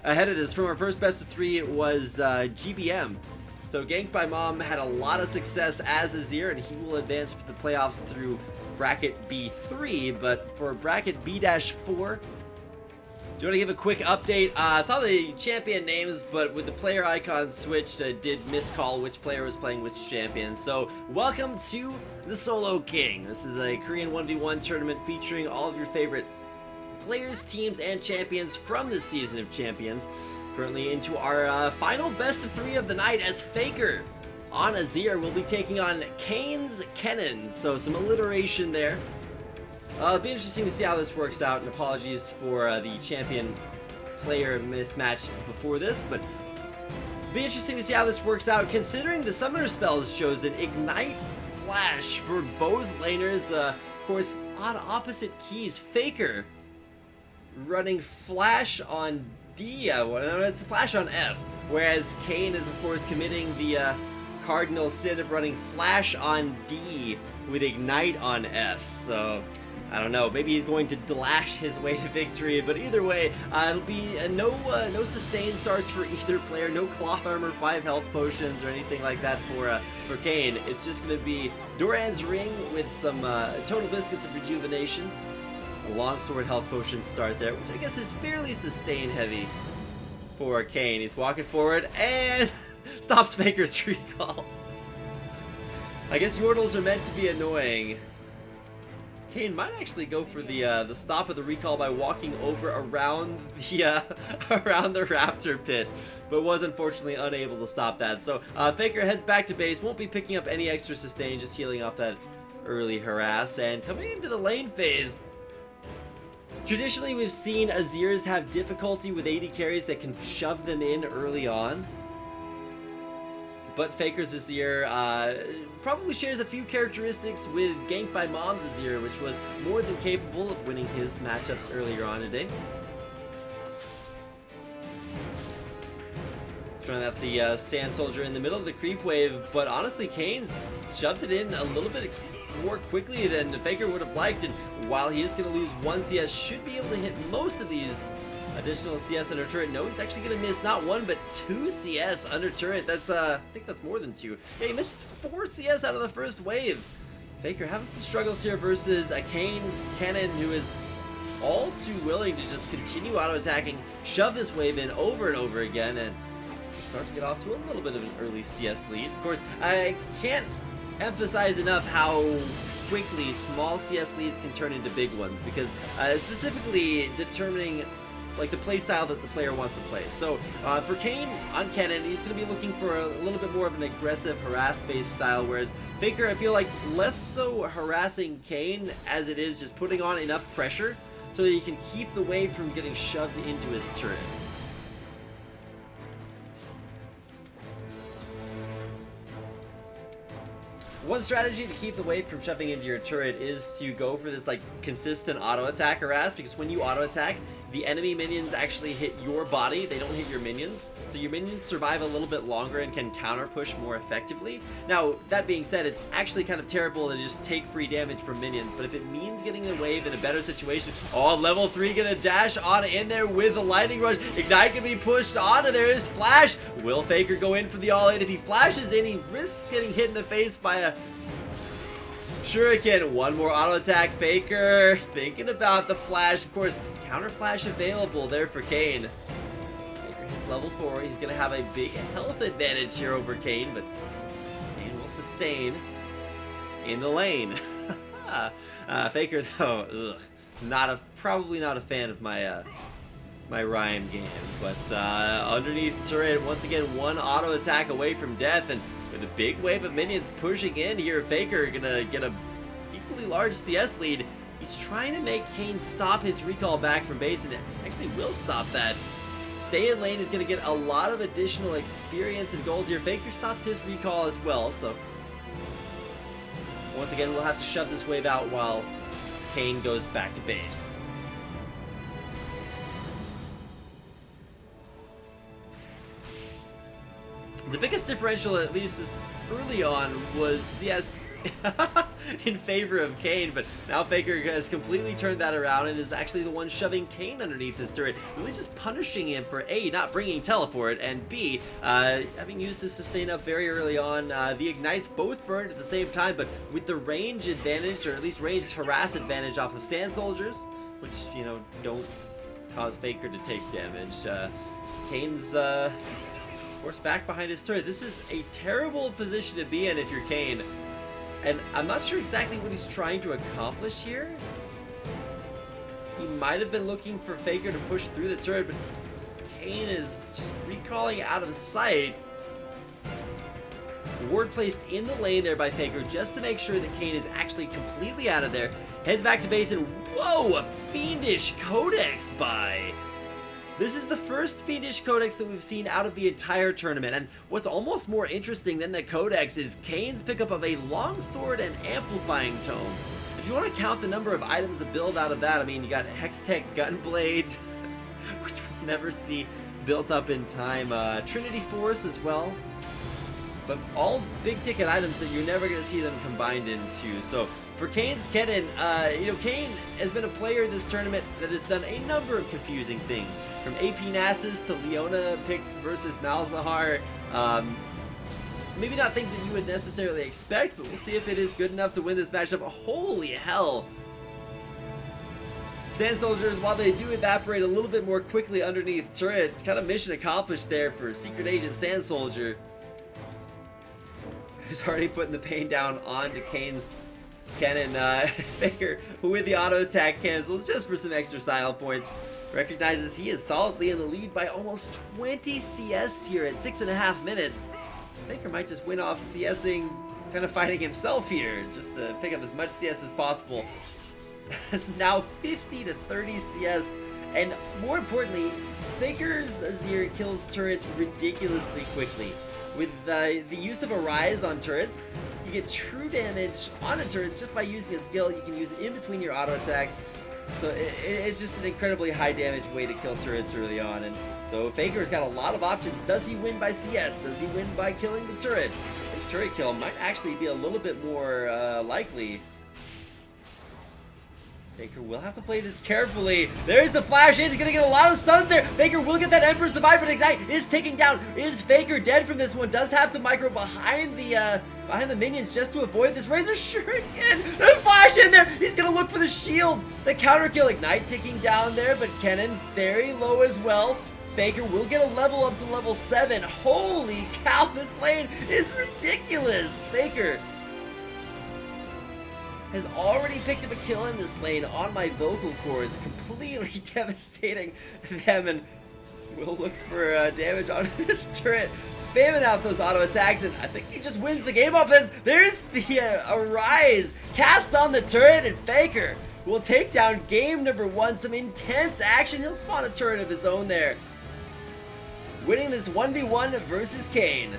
ahead of this from our first best of 3 was GBM. So Ganked by Mom had a lot of success as Azir, and he will advance for the playoffs through bracket B3, but for bracket B-4, do you want to give a quick update? I saw the champion names, but with the player icons switched, I did miscall which player was playing which champion. So, welcome to the Solo King. This is a Korean 1v1 tournament featuring all of your favorite players, teams, and champions from this season of Champions. Currently into our final best of 3 of the night, as Faker on Azir will be taking on Cain's Kennen. So, some alliteration there. It'll be interesting to see how this works out, and apologies for the champion player mismatch before this, but it'll be interesting to see how this works out considering the summoner spell is chosen. Ignite Flash for both laners, of course on opposite keys. Faker running Flash on D, it's Flash on F, whereas Cain is of course committing the cardinal sin of running Flash on D with Ignite on F. So I don't know, maybe he's going to dash his way to victory, but either way, it'll be no sustained starts for either player, no cloth armor, 5 health potions, or anything like that for Cain. It's just going to be Doran's Ring with some Total Biscuits of Rejuvenation, a Longsword health potion start there, which I guess is fairly sustain heavy for Cain. He's walking forward and stops Faker's recall. I guess Yordles are meant to be annoying. Cain might actually go for the stop of the recall by walking over around the around the Raptor pit, but was unfortunately unable to stop that. So Faker heads back to base, won't be picking up any extra sustain, just healing off that early harass, and coming into the lane phase. Traditionally, we've seen Azirs have difficulty with AD carries that can shove them in early on. But Faker's Azir probably shares a few characteristics with Ganked by Mom's Azir, which was more than capable of winning his matchups earlier on today. Throwing out the Sand Soldier in the middle of the creep wave, but honestly, Cain shoved it in a little bit more quickly than Faker would have liked, and while he is going to lose 1 CS, should be able to hit most of these additional CS under turret. No, he's actually going to miss not 1 but 2 CS under turret. That's I think that's more than 2. Yeah, he missed 4 CS out of the first wave. Faker having some struggles here versus a Cain's Kennen, who is all too willing to just continue auto-attacking, shove this wave in over and over again, and start to get off to a little bit of an early CS lead. Of course, I can't emphasize enough how quickly small CS leads can turn into big ones, because specifically determining like the play style that the player wants to play. So for Cain on Kennen, he's going to be looking for a little bit more of an aggressive harass-based style, whereas Faker, I feel like less so harassing Cain as it is just putting on enough pressure so that he can keep the wave from getting shoved into his turret. One strategy to keep the wave from shoving into your turret is to go for this like consistent auto attack harass, because when you auto attack, the enemy minions actually hit your body, they don't hit your minions, so your minions survive a little bit longer and can counter push more effectively. Now, that being said, it's actually kind of terrible to just take free damage from minions, but if it means getting the wave in a better situation, oh, level 3 gonna dash on in there with the lightning rush, Ignite can be pushed onto there, is Flash, will Faker go in for the all-in? If he flashes in, he risks getting hit in the face by a Shuriken. One more auto attack. Faker thinking about the flash. Of course, counter flash available there for Cain. Faker hits level 4. He's going to have a big health advantage here over Cain, but Cain will sustain in the lane. Faker, though, probably not a fan of my my Rhyme game, but underneath turret, once again, one auto attack away from death, and with a big wave of minions pushing in here, Faker gonna get a equally large CS lead. He's trying to make Cain stop his recall back from base, and it actually will stop that. Stay in lane is gonna get a lot of additional experience and gold here. Faker stops his recall as well, so once again, we'll have to shove this wave out while Cain goes back to base. The biggest differential, at least this early on, was CS in favor of Cain, but now Faker has completely turned that around and is actually the one shoving Cain underneath this turret, really just punishing him for A, not bringing teleport, and B, having used his sustain up very early on. The ignites both burned at the same time, but with the range advantage, or at least range harass advantage off of Sand Soldiers, which, you know, don't cause Faker to take damage. Cain's, of course, back behind his turret. This is a terrible position to be in if you're Cain. And I'm not sure exactly what he's trying to accomplish here. He might have been looking for Faker to push through the turret, but Cain is just recalling out of sight. Ward placed in the lane there by Faker just to make sure that Cain is actually completely out of there. Heads back to base and whoa, a Fiendish Codex buy. This is the first Fiendish Codex that we've seen out of the entire tournament, and what's almost more interesting than the Codex is Cain's pickup of a Longsword and Amplifying Tome. If you want to count the number of items to build out of that, I mean, you got Hextech Gunblade, which we'll never see built up in time, Trinity Force as well, but all big ticket items that you're never going to see them combined into. So for Cain's Kennen, you know, Cain has been a player this tournament that has done a number of confusing things. From AP Nasus to Leona picks versus Malzahar. Maybe not things that you would necessarily expect, but we'll see if it is good enough to win this matchup. Holy hell! Sand Soldiers, while they do evaporate a little bit more quickly underneath turret, kind of mission accomplished there for Secret Agent Sand Soldier, who's already putting the pain down onto Cain's Kennen. Faker, with the auto attack cancels just for some extra style points, recognizes he is solidly in the lead by almost 20 CS here at 6.5 minutes. Faker might just win off CSing, kind of fighting himself here, just to pick up as much CS as possible. Now 50 to 30 CS, and more importantly, Faker's Azir kills turrets ridiculously quickly. With the use of a Rise on turrets, you get true damage on a turret just by using a skill. You can use it in between your auto attacks. So it's just an incredibly high damage way to kill turrets early on. And so Faker's got a lot of options. Does he win by CS? Does he win by killing the turret? I think turret kill might actually be a little bit more likely. Faker will have to play this carefully. There's the flash in. He's going to get a lot of stuns there. Faker will get that Emperor's Divide, but Ignite is taking down. Is Faker dead from this one? Does have to micro behind the minions just to avoid this Razor Shuriken. There's flash in there. He's going to look for the shield. The counter kill. Ignite ticking down there, but Kennen very low as well. Faker will get a level up to level 7. Holy cow, this lane is ridiculous. Faker has already picked up a kill in this lane on my vocal cords, completely devastating them, and we'll look for damage on this turret, spamming out those auto attacks, and I think he just wins the game off this. There's the Arise cast on the turret, and Faker will take down game number 1. Some intense action. He'll spawn a turret of his own there, winning this 1v1 versus Cain.